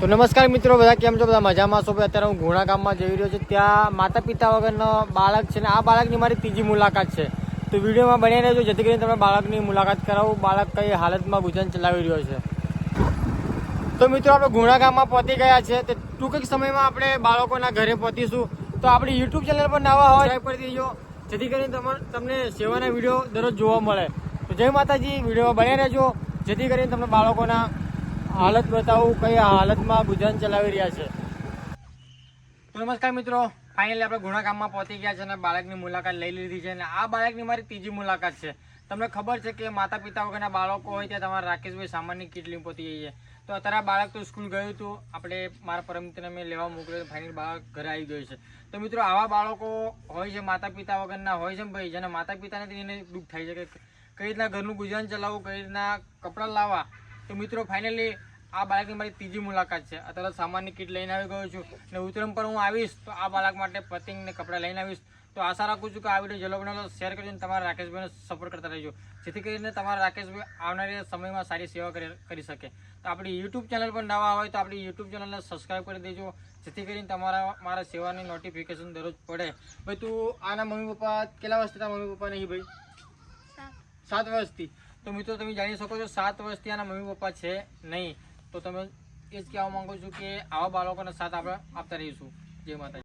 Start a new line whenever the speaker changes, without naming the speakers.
તો નમસ્કાર મિત્રો, બધા કેમ છો? બધા મજામાં છો? અત્યારે હું ઘોણા ગામમાં જઈ રહ્યો છું. ત્યાં માતા પિતા વગરનો બાળક છે ને આ બાળકની મારી ત્રીજી મુલાકાત છે. તો વિડીયોમાં બની રહેજો જેથી કરીને તમે બાળકની મુલાકાત કરાવું. બાળક કઈ હાલતમાં ગુજરાન ચલાવી રહ્યો છે. તો મિત્રો આપણે ઘોણા ગામમાં પહોંચી ગયા છે. તો ટૂંક જ સમયમાં આપણે બાળકોના ઘરે પહોંચીશું. તો આપણી યુટ્યુબ ચેનલ પર નવા હોય સબસ્ક્રાઈબ કરી દેજો જેથી કરીને તમને સેવાના વિડીયો દરરોજ જોવા મળે. તો જય માતાજી, વિડીયોમાં બની રહેજો જેથી કરીને તમને બાળકોના હાલત બતાવું કઈ હાલતમાં ગુજરાન ચલાવી રહ્યા છે. તો નમસ્કાર મિત્રો, ફાઇનલી આપણે ઘોણા ગામમાં પહોંચી ગયા છે અને બાળકની મુલાકાત લઈ લીધી છે. અને આ બાળકની મારી ત્રીજી મુલાકાત છે. તમને ખબર છે કે માતા પિતા વગરના બાળકો હોય ત્યાં તમારા રાકેશભાઈ સામાન્ય કેટલી પહોંચી ગઈ છે. તો અત્યારે બાળક તો સ્કૂલ ગયું હતું, આપણે મારા પરમ મિત્રને મેં લેવા મોકલ્યો, ફાઇનલ બાળક ઘરે આવી ગયું છે. તો મિત્રો આવા બાળકો હોય છે માતા પિતા વગરના હોય છે ભાઈ, જેના માતા પિતાને એને દુઃખ થાય છે કે કઈ રીતના ઘરનું ગુજરાન ચલાવવું, કઈ રીતના કપડાં લાવવા. તો મિત્રો ફાઇનલી આ બાળકની મારી ત્રીજી મુલાકાત છે. અત્યારે સામાનની કીટ લઈને આવી ગયો છું અને ઉત્તરાયણ પર હું આવીશ તો આ બાળક માટે પતંગ ને કપડાં લઈને આવીશ. તો આશા રાખું છું કે આ વિડીયો જેલો બનાવો શેર કરજો અને તમારા રાકેશભાઈને સપોર્ટ કરતા રહેજો જેથી કરીને તમારા રાકેશભાઈ આવનારા સમયમાં સારી સેવા કરી શકે. તો આપણી યુટ્યુબ ચેનલ પર નવા હોય તો આપણી યુટ્યુબ ચેનલને સબસ્ક્રાઈબ કરી દેજો જેથી કરીને મારા સેવાની નોટિફિકેશન દરરોજ પડે. ભાઈ તું આના મમ્મી પપ્પા કેટલા વર્ષથી તારા મમ્મી પપ્પા નહીં ભાઈ? 7 વર્ષથી. તો મિત્રો તમે જાણી શકો છો 7 વર્ષથી આના મમ્મી પપ્પા છે નહીં. તો તમે એ જ કહેવા માંગુ છું કે આવા બાળકોને સાથ આપણે આપતા રહીશું. જય માતા.